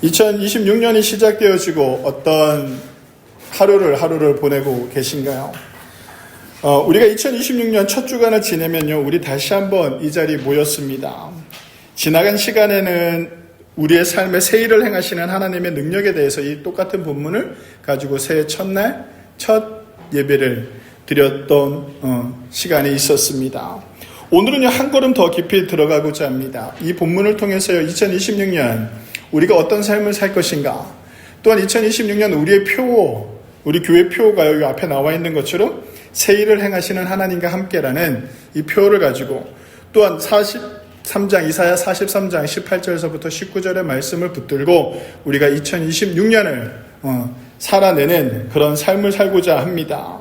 2026년이 시작되어지고 어떤 하루를 보내고 계신가요? 우리가 2026년 첫 주간을 지내면요, 우리 다시 한번 이 자리에 모였습니다. 지나간 시간에는 우리의 삶에 새 일을 행하시는 하나님의 능력에 대해서 이 똑같은 본문을 가지고 새해 첫날 첫 예배를 드렸던 시간이 있었습니다. 오늘은요, 한 걸음 더 깊이 들어가고자 합니다. 이 본문을 통해서요, 2026년 우리가 어떤 삶을 살 것인가, 또한 2026년 우리 교회 표어가요, 이 앞에 나와 있는 것처럼 새 일을 행하시는 하나님과 함께라는 이 표어를 가지고, 또한 이사야 43장 18절에서부터 19절의 말씀을 붙들고 우리가 2026년을 살아내는 그런 삶을 살고자 합니다.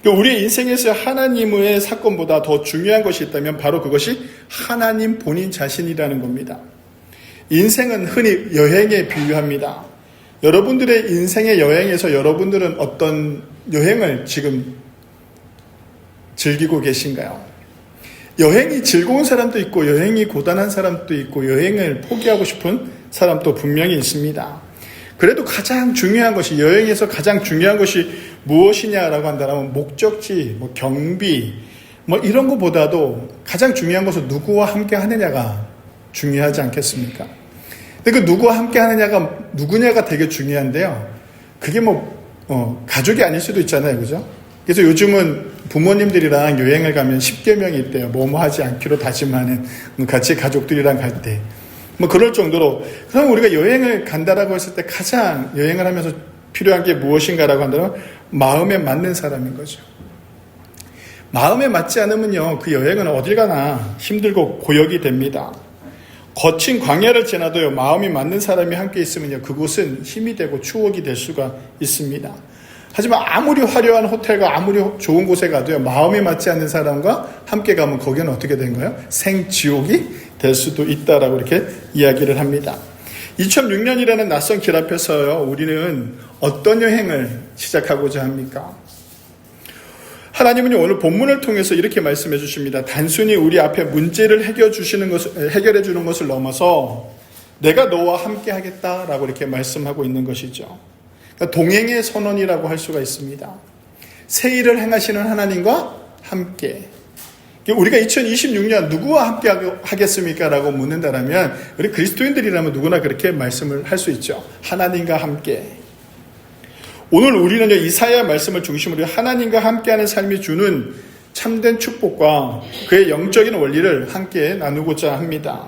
우리의 인생에서 하나님의 사건보다 더 중요한 것이 있다면 바로 그것이 하나님 본인 자신이라는 겁니다. 인생은 흔히 여행에 비유합니다. 여러분들의 인생의 여행에서 여러분들은 어떤 여행을 지금 즐기고 계신가요? 여행이 즐거운 사람도 있고 여행이 고단한 사람도 있고 여행을 포기하고 싶은 사람도 분명히 있습니다. 그래도 가장 중요한 것이, 여행에서 가장 중요한 것이 무엇이냐라고 한다면 목적지, 경비 이런 것보다도 가장 중요한 것은 누구와 함께 하느냐가 중요하지 않겠습니까? 근데 그 누구와 함께 하느냐가 누구냐가 되게 중요한데요. 그게 가족이 아닐 수도 있잖아요. 그죠? 그래서 요즘은 부모님들이랑 여행을 가면 10계명이 있대요. 뭐뭐 하지 않기로 다짐하는, 같이 가족들이랑 갈 때. 그럴 정도로. 그럼 우리가 여행을 간다라고 했을 때 가장 여행을 하면서 필요한 게 무엇인가라고 한다면 마음에 맞는 사람인 거죠. 마음에 맞지 않으면요, 그 여행은 어딜 가나 힘들고 고역이 됩니다. 거친 광야를 지나도요, 마음이 맞는 사람이 함께 있으면요, 그곳은 힘이 되고 추억이 될 수가 있습니다. 하지만 아무리 화려한 호텔과 아무리 좋은 곳에 가도요, 마음이 맞지 않는 사람과 함께 가면 거기는 어떻게 된 거예요? 생지옥이 될 수도 있다라고 이렇게 이야기를 합니다. 2006년이라는 낯선 길 앞에서요, 우리는 어떤 여행을 시작하고자 합니까? 하나님은 오늘 본문을 통해서 이렇게 말씀해 주십니다. 단순히 우리 앞에 문제를 해결해 주는 것을 넘어서 내가 너와 함께 하겠다라고 이렇게 말씀하고 있는 것이죠. 그러니까 동행의 선언이라고 할 수가 있습니다. 새 일을 행하시는 하나님과 함께. 우리가 2026년 누구와 함께 하겠습니까? 라고 묻는다면 우리 그리스도인들이라면 누구나 그렇게 말씀을 할 수 있죠. 하나님과 함께. 오늘 우리는 이사야 말씀을 중심으로 하나님과 함께하는 삶이 주는 참된 축복과 그의 영적인 원리를 함께 나누고자 합니다.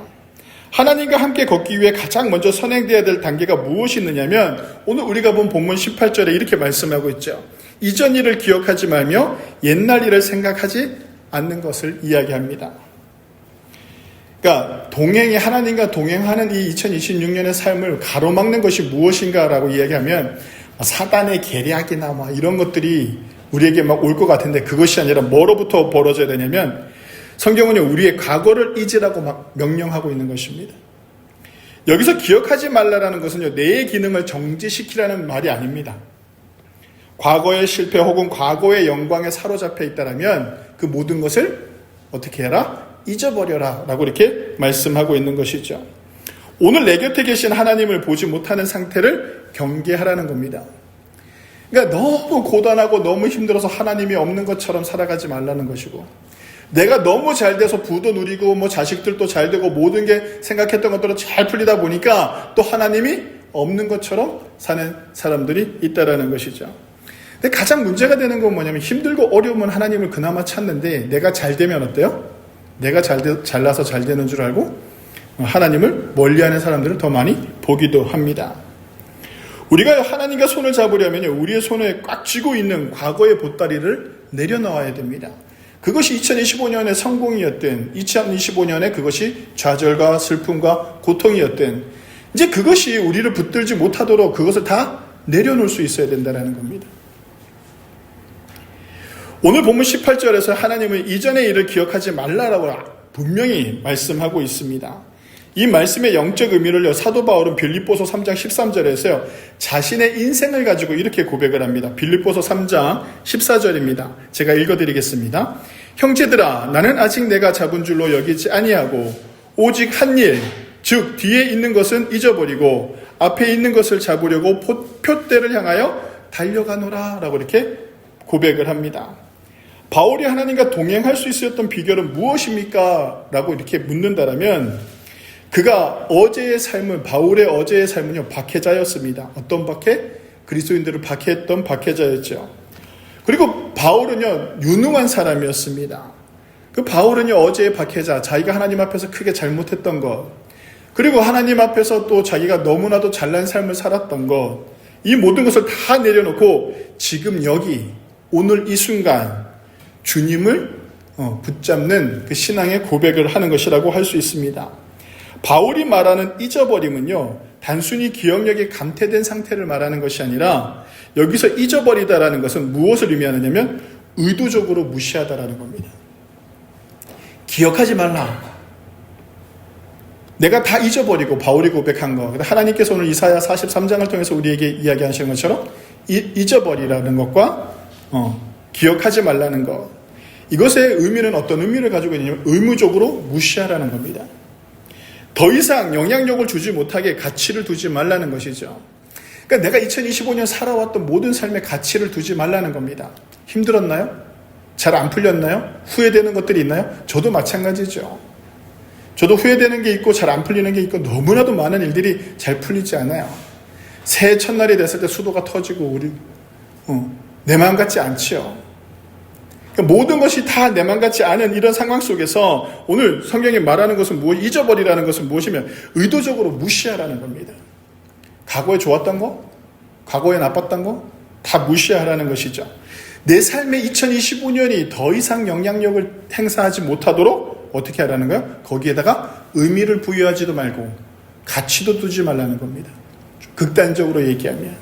하나님과 함께 걷기 위해 가장 먼저 선행되어야 될 단계가 무엇이 있느냐면, 오늘 우리가 본 본문 18절에 이렇게 말씀하고 있죠. 이전 일을 기억하지 말며 옛날 일을 생각하지 않는 것을 이야기합니다. 그러니까 하나님과 동행하는 이 2026년의 삶을 가로막는 것이 무엇인가라고 이야기하면 사단의 계략이나 이런 것들이 우리에게 올 것 같은데, 그것이 아니라 뭐로부터 벌어져야 되냐면, 성경은 우리의 과거를 잊으라고 명령하고 있는 것입니다. 여기서 기억하지 말라라는 것은 뇌의 기능을 정지시키라는 말이 아닙니다. 과거의 실패 혹은 과거의 영광에 사로잡혀 있다면 그 모든 것을 어떻게 해라? 잊어버려라 라고 이렇게 말씀하고 있는 것이죠. 오늘 내 곁에 계신 하나님을 보지 못하는 상태를 경계하라는 겁니다. 그러니까 너무 고단하고 너무 힘들어서 하나님이 없는 것처럼 살아가지 말라는 것이고, 내가 너무 잘 돼서 부도 누리고 자식들도 잘 되고 모든 게 생각했던 것대로 잘 풀리다 보니까 또 하나님이 없는 것처럼 사는 사람들이 있다라는 것이죠. 근데 가장 문제가 되는 건 뭐냐면, 힘들고 어려우면 하나님을 그나마 찾는데 내가 잘 되면 어때요? 내가 잘나서 잘 되는 줄 알고 하나님을 멀리하는 사람들을 더 많이 보기도 합니다. 우리가 하나님과 손을 잡으려면 우리의 손에 꽉 쥐고 있는 과거의 보따리를 내려놓아야 됩니다. 그것이 2025년의 성공이었든 2025년에 그것이 좌절과 슬픔과 고통이었든, 이제 그것이 우리를 붙들지 못하도록 그것을 다 내려놓을 수 있어야 된다는 겁니다. 오늘 본문 18절에서 하나님은 이전의 일을 기억하지 말라라고 분명히 말씀하고 있습니다. 이 말씀의 영적 의미를 사도 바울은 빌립보서 3장 13절에서요, 자신의 인생을 가지고 이렇게 고백을 합니다. 빌립보서 3장 14절입니다. 제가 읽어드리겠습니다. 형제들아, 나는 아직 내가 잡은 줄로 여기지 아니하고 오직 한 일, 즉 뒤에 있는 것은 잊어버리고 앞에 있는 것을 잡으려고 표대를 향하여 달려가노라 라고 이렇게 고백을 합니다. 바울이 하나님과 동행할 수 있었던 비결은 무엇입니까? 라고 이렇게 묻는다라면 그가 어제의 삶은, 바울의 어제의 삶은요, 박해자였습니다. 어떤 박해? 그리스도인들을 박해했던 박해자였죠. 그리고 바울은요, 유능한 사람이었습니다. 그 바울은요, 어제의 박해자, 자기가 하나님 앞에서 크게 잘못했던 것, 그리고 하나님 앞에서 또 자기가 너무나도 잘난 삶을 살았던 것, 이 모든 것을 다 내려놓고 지금 여기, 오늘 이 순간 주님을 붙잡는 그 신앙의 고백을 하는 것이라고 할 수 있습니다. 바울이 말하는 잊어버림은요, 단순히 기억력이 감퇴된 상태를 말하는 것이 아니라 여기서 잊어버리다라는 것은 무엇을 의미하느냐면 의도적으로 무시하다라는 겁니다. 기억하지 말라. 내가 다 잊어버리고, 바울이 고백한 거, 하나님께서 오늘 이사야 43장을 통해서 우리에게 이야기하시는 것처럼 잊어버리라는 것과 기억하지 말라는 것, 이것의 의미는 어떤 의미를 가지고 있냐면 의무적으로 무시하라는 겁니다. 더 이상 영향력을 주지 못하게 가치를 두지 말라는 것이죠. 그러니까 내가 2025년 살아왔던 모든 삶의 가치를 두지 말라는 겁니다. 힘들었나요? 잘 안 풀렸나요? 후회되는 것들이 있나요? 저도 마찬가지죠. 저도 후회되는 게 있고 잘 안 풀리는 게 있고 너무나도 많은 일들이 잘 풀리지 않아요. 새해 첫날이 됐을 때 수도가 터지고 우리 내 마음 같지 않지요. 그러니까 모든 것이 다 내 마음 같지 않은 이런 상황 속에서 오늘 성경이 말하는 것은 잊어버리라는 것은 무엇이면 의도적으로 무시하라는 겁니다. 과거에 좋았던 거, 과거에 나빴던 거 다 무시하라는 것이죠. 내 삶의 2025년이 더 이상 영향력을 행사하지 못하도록 어떻게 하라는 거예요? 거기에다가 의미를 부여하지도 말고 가치도 두지 말라는 겁니다. 극단적으로 얘기하면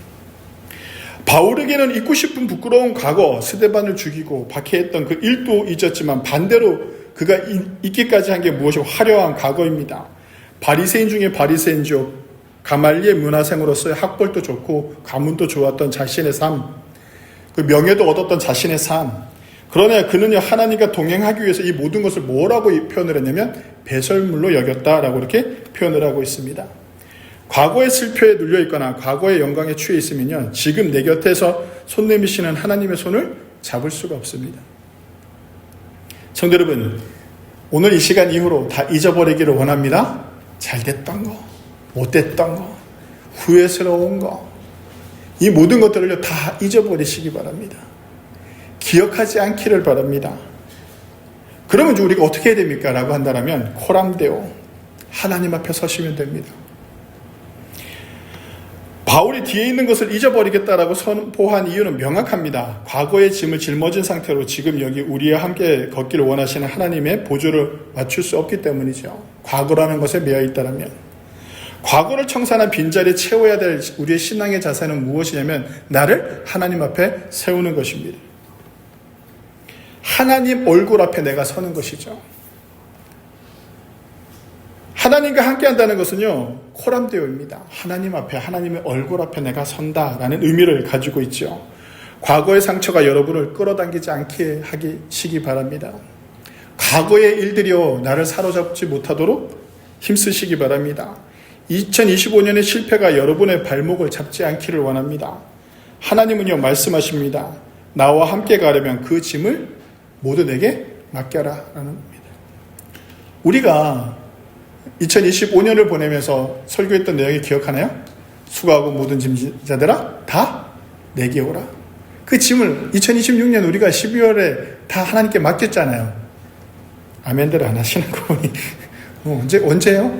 바울에게는 잊고 싶은 부끄러운 과거, 스데반을 죽이고 박해했던 그 일도 잊었지만 반대로 그가 잊기까지 한 게 무엇이 화려한 과거입니다. 바리새인 중에 바리새인이죠. 가말리의 문화생으로서의 학벌도 좋고 가문도 좋았던 자신의 삶, 그 명예도 얻었던 자신의 삶. 그러나 그는요, 하나님과 동행하기 위해서 이 모든 것을 뭐라고 표현을 했냐면 배설물로 여겼다라고 이렇게 표현을 하고 있습니다. 과거의 슬퍼에 눌려있거나 과거의 영광에 취해 있으면요, 지금 내 곁에서 손 내미시는 하나님의 손을 잡을 수가 없습니다. 성도 여러분, 오늘 이 시간 이후로 다 잊어버리기를 원합니다. 잘됐던 거, 못됐던 거, 후회스러운 거, 이 모든 것들을 다 잊어버리시기 바랍니다. 기억하지 않기를 바랍니다. 그러면 우리가 어떻게 해야 됩니까? 라고 한다면 코람데오, 하나님 앞에 서시면 됩니다. 바울이 뒤에 있는 것을 잊어버리겠다라고 선포한 이유는 명확합니다. 과거의 짐을 짊어진 상태로 지금 여기 우리와 함께 걷기를 원하시는 하나님의 보조를 맞출 수 없기 때문이죠. 과거라는 것에 매여 있다면 과거를 청산한 빈자리에 채워야 될 우리의 신앙의 자세는 무엇이냐면 나를 하나님 앞에 세우는 것입니다. 하나님 얼굴 앞에 내가 서는 것이죠. 하나님과 함께 한다는 것은요, 코람데오입니다. 하나님 앞에, 하나님의 얼굴 앞에 내가 선다라는 의미를 가지고 있죠. 과거의 상처가 여러분을 끌어당기지 않게 하시기 바랍니다. 과거의 일들이요, 나를 사로잡지 못하도록 힘쓰시기 바랍니다. 2025년의 실패가 여러분의 발목을 잡지 않기를 원합니다. 하나님은요, 말씀하십니다. 나와 함께 가려면 그 짐을 모두 내게 맡겨라 라는 겁니다. 우리가 2025년을 보내면서 설교했던 내용이 기억하나요? 수고하고 모든 짐자들아 다 내게 오라. 그 짐을 2026년 우리가 12월에 다 하나님께 맡겼잖아요. 아멘들 안 하시는 거 보니 언제요?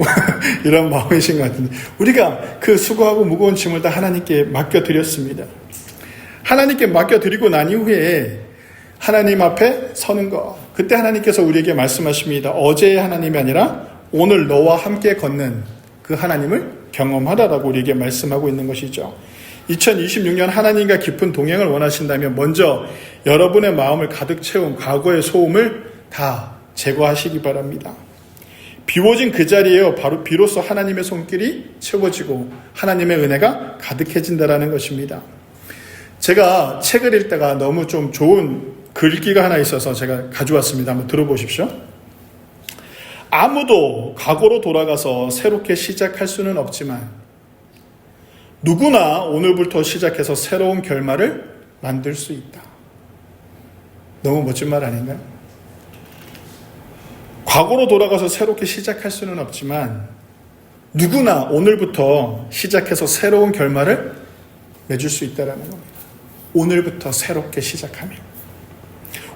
이런 마음이신 것 같은데 우리가 그 수고하고 무거운 짐을 다 하나님께 맡겨드렸습니다. 하나님께 맡겨드리고 난 이후에 하나님 앞에 서는 것, 그때 하나님께서 우리에게 말씀하십니다. 어제의 하나님이 아니라 오늘 너와 함께 걷는 그 하나님을 경험하라라고 우리에게 말씀하고 있는 것이죠. 2026년 하나님과 깊은 동행을 원하신다면 먼저 여러분의 마음을 가득 채운 과거의 소음을 다 제거하시기 바랍니다. 비워진 그 자리에 바로 비로소 하나님의 손길이 채워지고 하나님의 은혜가 가득해진다라는 것입니다. 제가 책을 읽다가 너무 좀 좋은 글귀가 하나 있어서 제가 가져왔습니다. 한번 들어보십시오. 아무도 과거로 돌아가서 새롭게 시작할 수는 없지만 누구나 오늘부터 시작해서 새로운 결말을 만들 수 있다. 너무 멋진 말 아닌가요? 과거로 돌아가서 새롭게 시작할 수는 없지만 누구나 오늘부터 시작해서 새로운 결말을 맺을 수 있다는 겁니다. 오늘부터 새롭게 시작하면.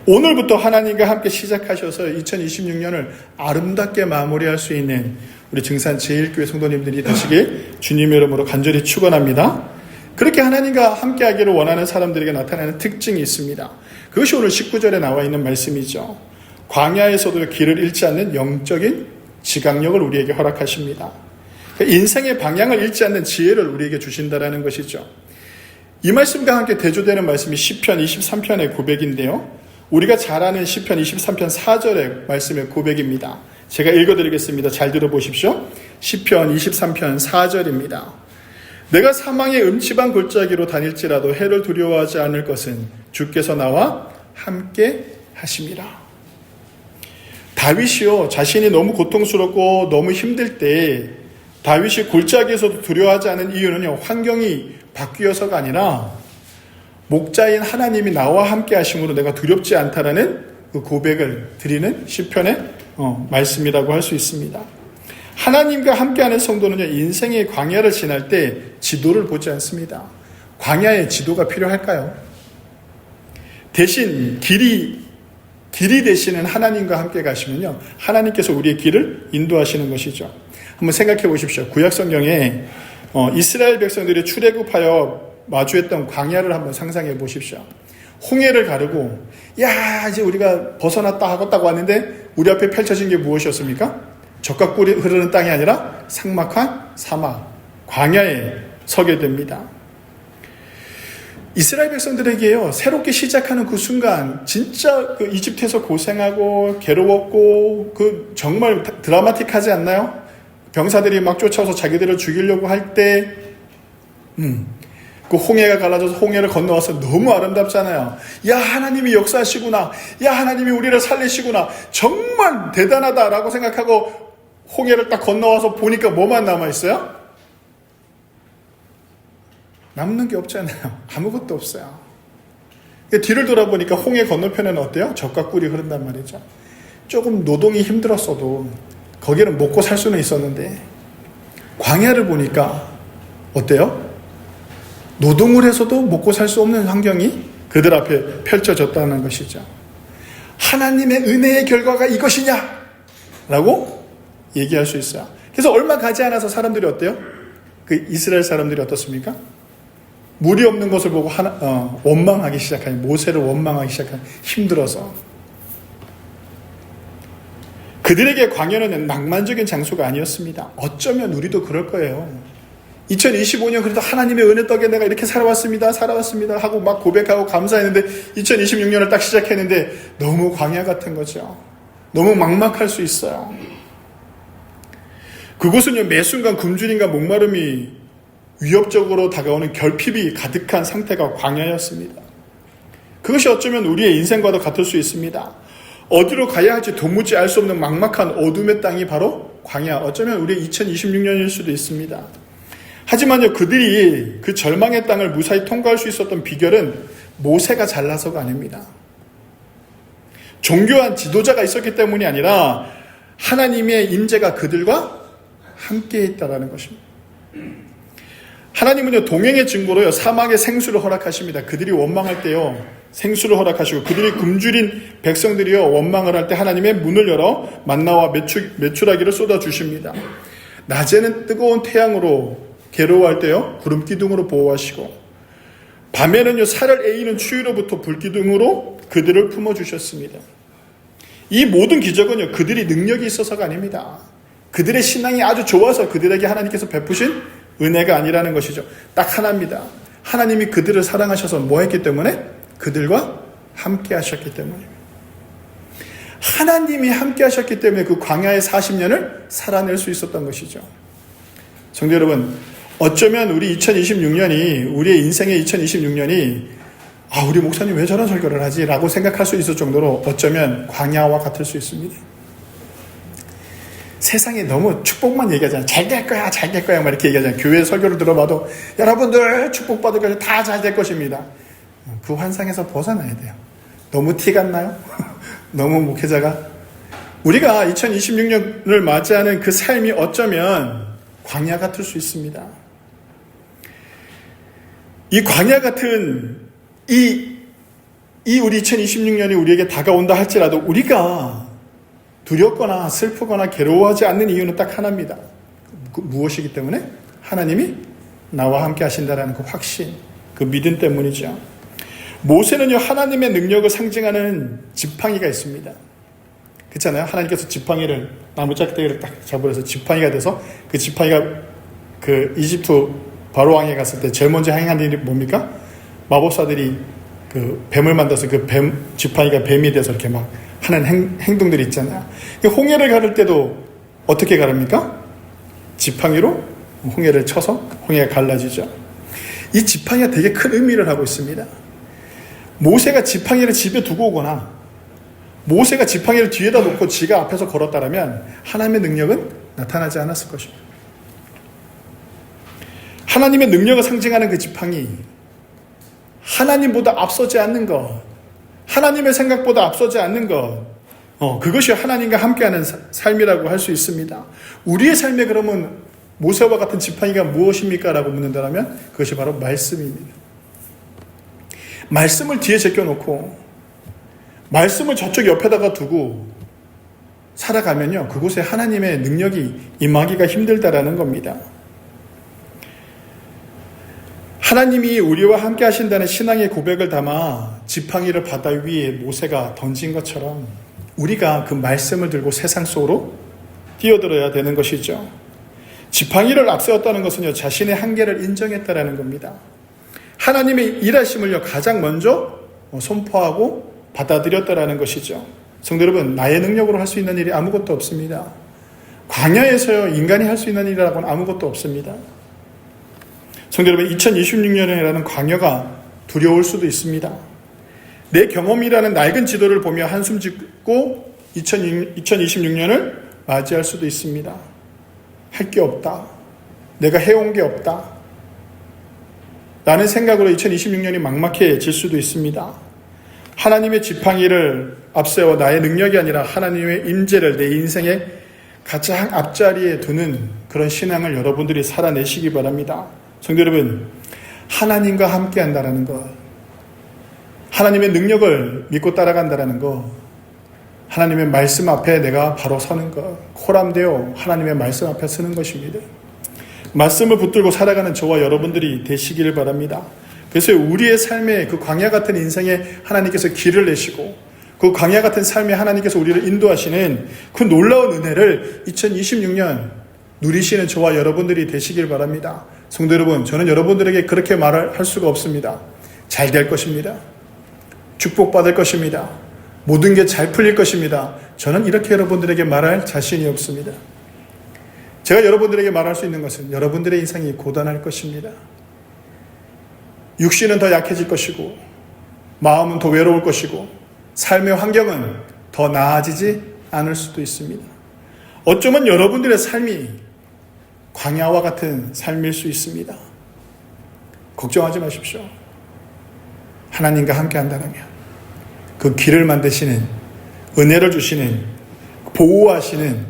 오늘부터 하나님과 함께 시작하셔서 2026년을 아름답게 마무리할 수 있는 우리 증산 제1교회 성도님들이 되시길 주님의 이름으로 간절히 축원합니다. 그렇게 하나님과 함께하기를 원하는 사람들에게 나타나는 특징이 있습니다. 그것이 오늘 19절에 나와 있는 말씀이죠. 광야에서도 길을 잃지 않는 영적인 지각력을 우리에게 허락하십니다. 인생의 방향을 잃지 않는 지혜를 우리에게 주신다라는 것이죠. 이 말씀과 함께 대조되는 말씀이 시편 23편의 고백인데요. 우리가 잘 아는 시편 23편 4절의 말씀의 고백입니다. 제가 읽어드리겠습니다. 잘 들어보십시오. 시편 23편 4절입니다. 내가 사망의 음침한 골짜기로 다닐지라도 해를 두려워하지 않을 것은 주께서 나와 함께 하심이라. 다윗이요, 자신이 너무 고통스럽고 너무 힘들 때 다윗이 골짜기에서도 두려워하지 않은 이유는요, 환경이 바뀌어서가 아니라 목자인 하나님이 나와 함께 하심으로 내가 두렵지 않다라는 그 고백을 드리는 시편의 말씀이라고 할 수 있습니다. 하나님과 함께하는 성도는요, 인생의 광야를 지날 때 지도를 보지 않습니다. 광야에 지도가 필요할까요? 대신 길이 되시는 하나님과 함께 가시면요, 하나님께서 우리의 길을 인도하시는 것이죠. 한번 생각해 보십시오. 구약 성경에 이스라엘 백성들이 출애굽하여 마주했던 광야를 한번 상상해 보십시오. 홍해를 가르고 야 이제 우리가 벗어났다 하고 딱 왔는데 우리 앞에 펼쳐진 게 무엇이었습니까? 젖과 꿀이 흐르는 땅이 아니라 삭막한 사막, 광야에 서게 됩니다. 이스라엘 백성들에게요, 새롭게 시작하는 그 순간 진짜 그 이집트에서 고생하고 괴로웠고 그 정말 드라마틱하지 않나요? 병사들이 막 쫓아와서 자기들을 죽이려고 할 때 그 홍해가 갈라져서 홍해를 건너와서 너무 아름답잖아요. 야, 하나님이 역사하시구나. 야, 하나님이 우리를 살리시구나. 정말 대단하다라고 생각하고 홍해를 딱 건너와서 보니까 뭐만 남아있어요? 남는 게 없잖아요. 아무것도 없어요. 뒤를 돌아보니까 홍해 건너편에는 어때요? 젖과 꿀이 흐른단 말이죠. 조금 노동이 힘들었어도 거기는 먹고 살 수는 있었는데 광야를 보니까 어때요? 노동을 해서도 먹고 살 수 없는 환경이 그들 앞에 펼쳐졌다는 것이죠. 하나님의 은혜의 결과가 이것이냐? 라고 얘기할 수 있어요. 그래서 얼마 가지 않아서 사람들이 어때요? 그 이스라엘 사람들이 어떻습니까? 물이 없는 것을 보고 원망하기 시작하니, 모세를 원망하기 시작하니, 힘들어서. 그들에게 광야는 낭만적인 장소가 아니었습니다. 어쩌면 우리도 그럴 거예요. 2025년 그래도 하나님의 은혜 덕에 내가 이렇게 살아왔습니다 하고 막 고백하고 감사했는데 2026년을 딱 시작했는데 너무 광야 같은 거죠. 너무 막막할 수 있어요. 그곳은요, 매 순간 굶주림과 목마름이 위협적으로 다가오는 결핍이 가득한 상태가 광야였습니다. 그것이 어쩌면 우리의 인생과도 같을 수 있습니다. 어디로 가야 할지 도무지 알 수 없는 막막한 어둠의 땅이 바로 광야, 어쩌면 우리의 2026년일 수도 있습니다. 하지만요, 그들이 그 절망의 땅을 무사히 통과할 수 있었던 비결은 모세가 잘나서가 아닙니다. 종교한 지도자가 있었기 때문이 아니라 하나님의 임재가 그들과 함께 있다라는 것입니다. 하나님은요, 동행의 증거로요, 사막에 생수를 허락하십니다. 그들이 원망할 때요, 생수를 허락하시고, 그들이 굶주린 백성들이요, 원망을 할 때 하나님의 문을 열어 만나와 메추라기를 쏟아주십니다. 낮에는 뜨거운 태양으로, 괴로워할 때요, 구름 기둥으로 보호하시고, 밤에는요, 살을 에이는 추위로부터 불기둥으로 그들을 품어주셨습니다. 이 모든 기적은요, 그들이 능력이 있어서가 아닙니다. 그들의 신앙이 아주 좋아서 그들에게 하나님께서 베푸신 은혜가 아니라는 것이죠. 딱 하나입니다. 하나님이 그들을 사랑하셔서 뭐 했기 때문에? 그들과 함께 하셨기 때문입니다. 하나님이 함께 하셨기 때문에 그 광야의 40년을 살아낼 수 있었던 것이죠. 성도 여러분, 어쩌면 우리 2026년이, 우리의 인생의 2026년이 우리 목사님 왜 저런 설교를 하지? 라고 생각할 수 있을 정도로 어쩌면 광야와 같을 수 있습니다. 세상에 너무 축복만 얘기하잖아요. 잘 될 거야, 잘 될 거야, 막 이렇게 얘기하잖아요. 교회 설교를 들어봐도 여러분들 축복받을 것이 다 잘 될 것입니다. 그 환상에서 벗어나야 돼요. 너무 티가 나요? 너무 목회자가? 우리가 2026년을 맞이하는 그 삶이 어쩌면 광야 같을 수 있습니다. 이 광야 같은 이 우리 2026년이 우리에게 다가온다 할지라도 우리가 두렵거나 슬프거나 괴로워하지 않는 이유는 딱 하나입니다. 무엇이기 때문에? 하나님이 나와 함께 하신다는 그 확신, 그 믿음 때문이죠. 모세는요, 하나님의 능력을 상징하는 지팡이가 있습니다. 그렇잖아요. 하나님께서 지팡이를, 나무짝대기를 딱 잡으셔서 지팡이가 돼서 그 지팡이가 그 이집트 바로왕에 갔을 때 제일 먼저 행한 일이 뭡니까? 마법사들이 그 뱀을 만들어서 그 지팡이가 뱀이 돼서 이렇게 막 하는 행동들이 있잖아요. 홍해를 가를 때도 어떻게 가릅니까? 지팡이로 홍해를 쳐서 홍해가 갈라지죠. 이 지팡이가 되게 큰 의미를 하고 있습니다. 모세가 지팡이를 집에 두고 오거나 모세가 지팡이를 뒤에다 놓고 지가 앞에서 걸었다면 하나님의 능력은 나타나지 않았을 것입니다. 하나님의 능력을 상징하는 그 지팡이, 하나님보다 앞서지 않는 것, 하나님의 생각보다 앞서지 않는 것, 그것이 하나님과 함께하는 삶이라고 할 수 있습니다. 우리의 삶에 그러면 모세와 같은 지팡이가 무엇입니까? 라고 묻는다면 그것이 바로 말씀입니다. 말씀을 뒤에 제껴놓고 말씀을 저쪽 옆에다가 두고 살아가면요, 그곳에 하나님의 능력이 임하기가 힘들다라는 겁니다. 하나님이 우리와 함께 하신다는 신앙의 고백을 담아 지팡이를 바다 위에 모세가 던진 것처럼 우리가 그 말씀을 들고 세상 속으로 뛰어들어야 되는 것이죠. 지팡이를 앞세웠다는 것은요, 자신의 한계를 인정했다라는 겁니다. 하나님의 일하심을요, 가장 먼저 선포하고 받아들였다라는 것이죠. 성도 여러분, 나의 능력으로 할 수 있는 일이 아무것도 없습니다. 광야에서요, 인간이 할 수 있는 일이라고는 아무것도 없습니다. 성도 여러분, 2026년이라는 광야가 두려울 수도 있습니다. 내 경험이라는 낡은 지도를 보며 한숨 짓고 2026년을 맞이할 수도 있습니다. 할 게 없다. 내가 해온 게 없다. 라는 생각으로 2026년이 막막해질 수도 있습니다. 하나님의 지팡이를 앞세워 나의 능력이 아니라 하나님의 임재를 내 인생의 가장 앞자리에 두는 그런 신앙을 여러분들이 살아내시기 바랍니다. 성도 여러분, 하나님과 함께 한다는 것, 하나님의 능력을 믿고 따라간다는 것, 하나님의 말씀 앞에 내가 바로 서는 것, 코람되어 하나님의 말씀 앞에 서는 것입니다. 말씀을 붙들고 살아가는 저와 여러분들이 되시기를 바랍니다. 그래서 우리의 삶에 그 광야 같은 인생에 하나님께서 길을 내시고 그 광야 같은 삶에 하나님께서 우리를 인도하시는 그 놀라운 은혜를 2026년 누리시는 저와 여러분들이 되시길 바랍니다. 성도 여러분, 저는 여러분들에게 그렇게 말을 할 수가 없습니다. 잘 될 것입니다. 축복받을 것입니다. 모든 게 잘 풀릴 것입니다. 저는 이렇게 여러분들에게 말할 자신이 없습니다. 제가 여러분들에게 말할 수 있는 것은 여러분들의 인생이 고단할 것입니다. 육신은 더 약해질 것이고 마음은 더 외로울 것이고 삶의 환경은 더 나아지지 않을 수도 있습니다. 어쩌면 여러분들의 삶이 광야와 같은 삶일 수 있습니다. 걱정하지 마십시오. 하나님과 함께 한다면 그 길을 만드시는, 은혜를 주시는, 보호하시는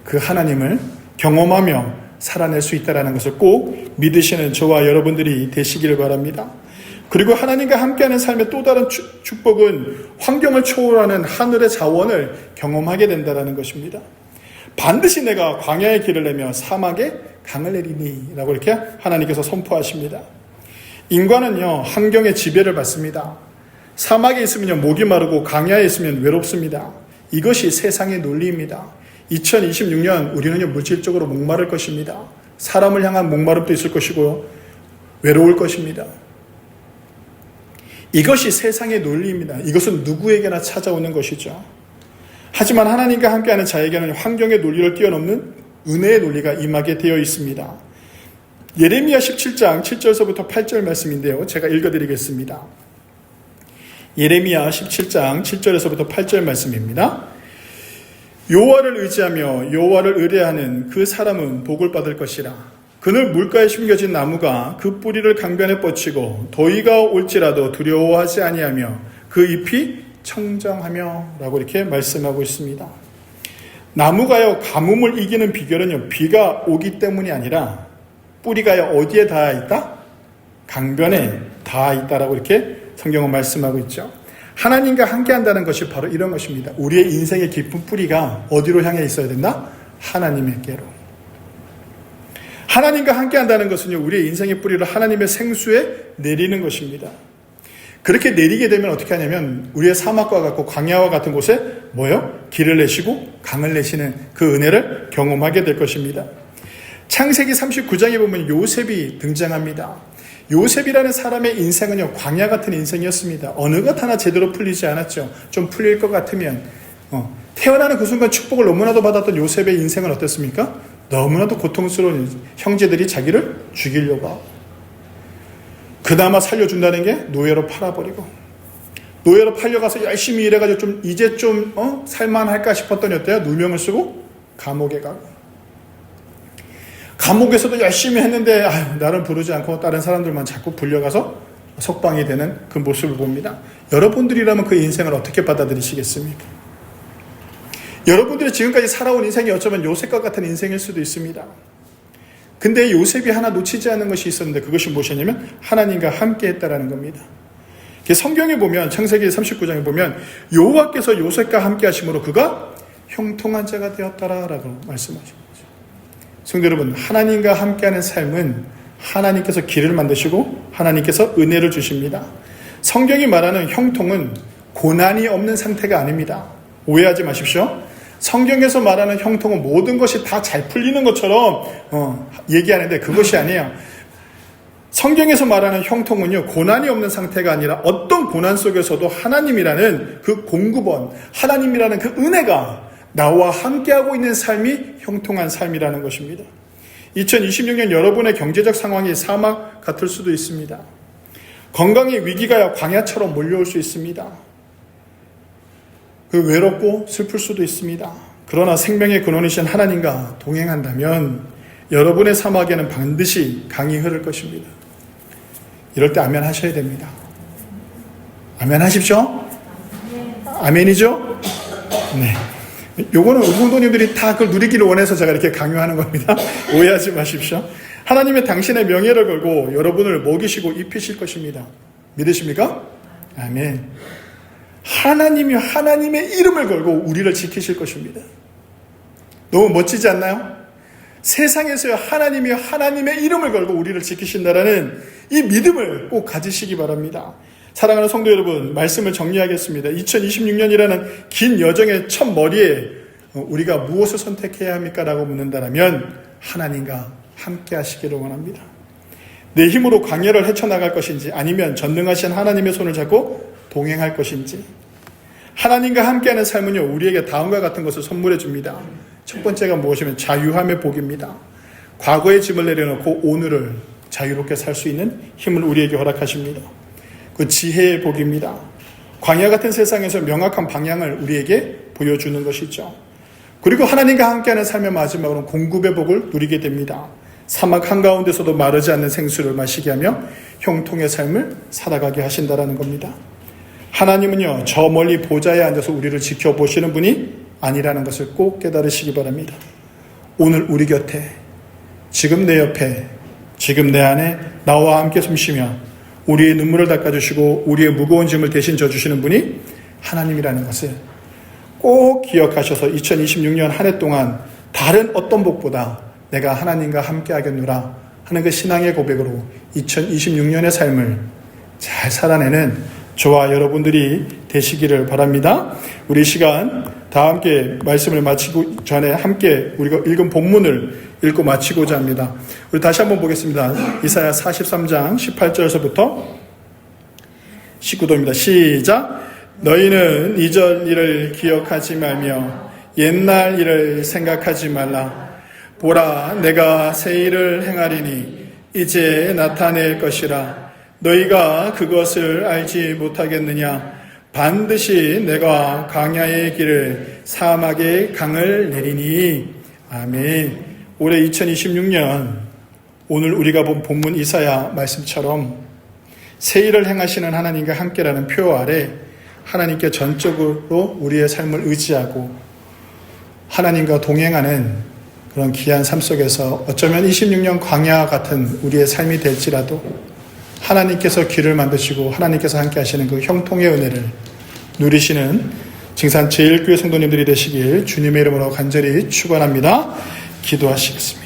그 하나님을 경험하며 살아낼 수 있다는 것을 꼭 믿으시는 저와 여러분들이 되시기를 바랍니다. 그리고 하나님과 함께하는 삶의 또 다른 축복은 환경을 초월하는 하늘의 자원을 경험하게 된다는 것입니다. 반드시 내가 광야의 길을 내며 사막에 강을 내리니 라고 이렇게 하나님께서 선포하십니다. 인간은요, 환경의 지배를 받습니다. 사막에 있으면 목이 마르고 광야에 있으면 외롭습니다. 이것이 세상의 논리입니다. 2026년 우리는 물질적으로 목마를 것입니다. 사람을 향한 목마름도 있을 것이고 외로울 것입니다. 이것이 세상의 논리입니다. 이것은 누구에게나 찾아오는 것이죠. 하지만 하나님과 함께하는 자에게는 환경의 논리를 뛰어넘는 은혜의 논리가 임하게 되어 있습니다. 예레미야 17장 7절에서부터 8절 말씀인데요. 제가 읽어드리겠습니다. 예레미야 17장 7절에서부터 8절 말씀입니다. 여호와를 의지하며 여호와를 의뢰하는 그 사람은 복을 받을 것이라. 그늘 물가에 심겨진 나무가 그 뿌리를 강변에 뻗치고 더위가 올지라도 두려워하지 아니하며 그 잎이 청정하며 라고 이렇게 말씀하고 있습니다. 나무가요, 가뭄을 이기는 비결은요, 비가 오기 때문이 아니라 뿌리가요, 어디에 닿아 있다? 강변에 닿아 있다라고 이렇게 성경은 말씀하고 있죠. 하나님과 함께 한다는 것이 바로 이런 것입니다. 우리의 인생의 깊은 뿌리가 어디로 향해 있어야 된다? 하나님에게로. 하나님과 함께 한다는 것은요, 우리의 인생의 뿌리를 하나님의 생수에 내리는 것입니다. 그렇게 내리게 되면 어떻게 하냐면 우리의 사막과 같고 광야와 같은 곳에 뭐요? 길을 내시고 강을 내시는 그 은혜를 경험하게 될 것입니다. 창세기 39장에 보면 요셉이 등장합니다. 요셉이라는 사람의 인생은요, 광야 같은 인생이었습니다. 어느 것 하나 제대로 풀리지 않았죠. 좀 풀릴 것 같으면 태어나는 그 순간 축복을 너무나도 받았던 요셉의 인생은 어땠습니까? 너무나도 고통스러운 형제들이 자기를 죽이려고 하고, 그나마 살려준다는 게 노예로 팔아버리고, 노예로 팔려가서 열심히 일해가지고 이제 좀 살만할까 싶었더니 어때요? 누명을 쓰고 감옥에 가고, 감옥에서도 열심히 했는데 나를 부르지 않고 다른 사람들만 자꾸 불려가서 석방이 되는 그 모습을 봅니다. 여러분들이라면 그 인생을 어떻게 받아들이시겠습니까? 여러분들이 지금까지 살아온 인생이 어쩌면 요셉과 같은 인생일 수도 있습니다. 근데 요셉이 하나 놓치지 않은 것이 있었는데 그것이 무엇이냐면 하나님과 함께 했다라는 겁니다. 성경에 보면 창세기 39장에 보면 여호와께서 요셉과 함께 하심으로 그가 형통한 자가 되었다라고 말씀하신 거죠. 성도 여러분, 하나님과 함께하는 삶은 하나님께서 길을 만드시고 하나님께서 은혜를 주십니다. 성경이 말하는 형통은 고난이 없는 상태가 아닙니다. 오해하지 마십시오. 성경에서 말하는 형통은 모든 것이 다 잘 풀리는 것처럼 얘기하는데 그것이 아니에요. 성경에서 말하는 형통은요, 고난이 없는 상태가 아니라 어떤 고난 속에서도 하나님이라는 그 공급원, 하나님이라는 그 은혜가 나와 함께하고 있는 삶이 형통한 삶이라는 것입니다. 2026년 여러분의 경제적 상황이 사막 같을 수도 있습니다. 건강의 위기가 광야처럼 몰려올 수 있습니다. 그 외롭고 슬플 수도 있습니다. 그러나 생명의 근원이신 하나님과 동행한다면 여러분의 사막에는 반드시 강이 흐를 것입니다. 이럴 때 아멘 하셔야 됩니다. 아멘 하십시오. 아멘이죠? 네. 요거는 우리 성도님들이 다 그걸 누리기를 원해서 제가 이렇게 강요하는 겁니다. 오해하지 마십시오. 하나님의 당신의 명예를 걸고 여러분을 먹이시고 입히실 것입니다. 믿으십니까? 아멘. 하나님이 하나님의 이름을 걸고 우리를 지키실 것입니다. 너무 멋지지 않나요? 세상에서요, 하나님이 하나님의 이름을 걸고 우리를 지키신다라는 이 믿음을 꼭 가지시기 바랍니다. 사랑하는 성도 여러분, 말씀을 정리하겠습니다. 2026년이라는 긴 여정의 첫 머리에 우리가 무엇을 선택해야 합니까? 라고 묻는다면 하나님과 함께 하시기를 원합니다. 내 힘으로 광야를 헤쳐나갈 것인지 아니면 전능하신 하나님의 손을 잡고 동행할 것인지. 하나님과 함께하는 삶은요, 우리에게 다음과 같은 것을 선물해 줍니다. 첫 번째가 무엇이면 자유함의 복입니다. 과거의 짐을 내려놓고 오늘을 자유롭게 살 수 있는 힘을 우리에게 허락하십니다. 그 지혜의 복입니다. 광야 같은 세상에서 명확한 방향을 우리에게 보여주는 것이죠. 그리고 하나님과 함께하는 삶의 마지막으로는 공급의 복을 누리게 됩니다. 사막 한가운데서도 마르지 않는 생수를 마시게 하며 형통의 삶을 살아가게 하신다라는 겁니다. 하나님은요, 저 멀리 보좌에 앉아서 우리를 지켜보시는 분이 아니라는 것을 꼭 깨달으시기 바랍니다. 오늘 우리 곁에, 지금 내 옆에, 지금 내 안에 나와 함께 숨쉬며 우리의 눈물을 닦아주시고 우리의 무거운 짐을 대신 져주시는 분이 하나님이라는 것을 꼭 기억하셔서 2026년 한 해 동안 다른 어떤 복보다 내가 하나님과 함께 하겠노라 하는 그 신앙의 고백으로 2026년의 삶을 잘 살아내는 저와 여러분들이 되시기를 바랍니다. 우리 시간 다 함께 말씀을 마치고 전에 함께 우리가 읽은 본문을 읽고 마치고자 합니다. 우리 다시 한번 보겠습니다. 이사야 43장 18절에서부터 19도입니다. 시작. 너희는 이전 일을 기억하지 말며 옛날 일을 생각하지 말라. 보라, 내가 새 일을 행하리니 이제 나타낼 것이라. 너희가 그것을 알지 못하겠느냐? 반드시 내가 광야의 길을 사막의 강을 내리니. 아멘. 올해 2026년 오늘 우리가 본 본문 이사야 말씀처럼 새 일을 행하시는 하나님과 함께라는 표 아래 하나님께 전적으로 우리의 삶을 의지하고 하나님과 동행하는 그런 귀한 삶 속에서 어쩌면 26년 광야 같은 우리의 삶이 될지라도 하나님께서 길을 만드시고 하나님께서 함께 하시는 그 형통의 은혜를 누리시는 증산 제1교회 성도님들이 되시길 주님의 이름으로 간절히 축원합니다. 기도하시겠습니다.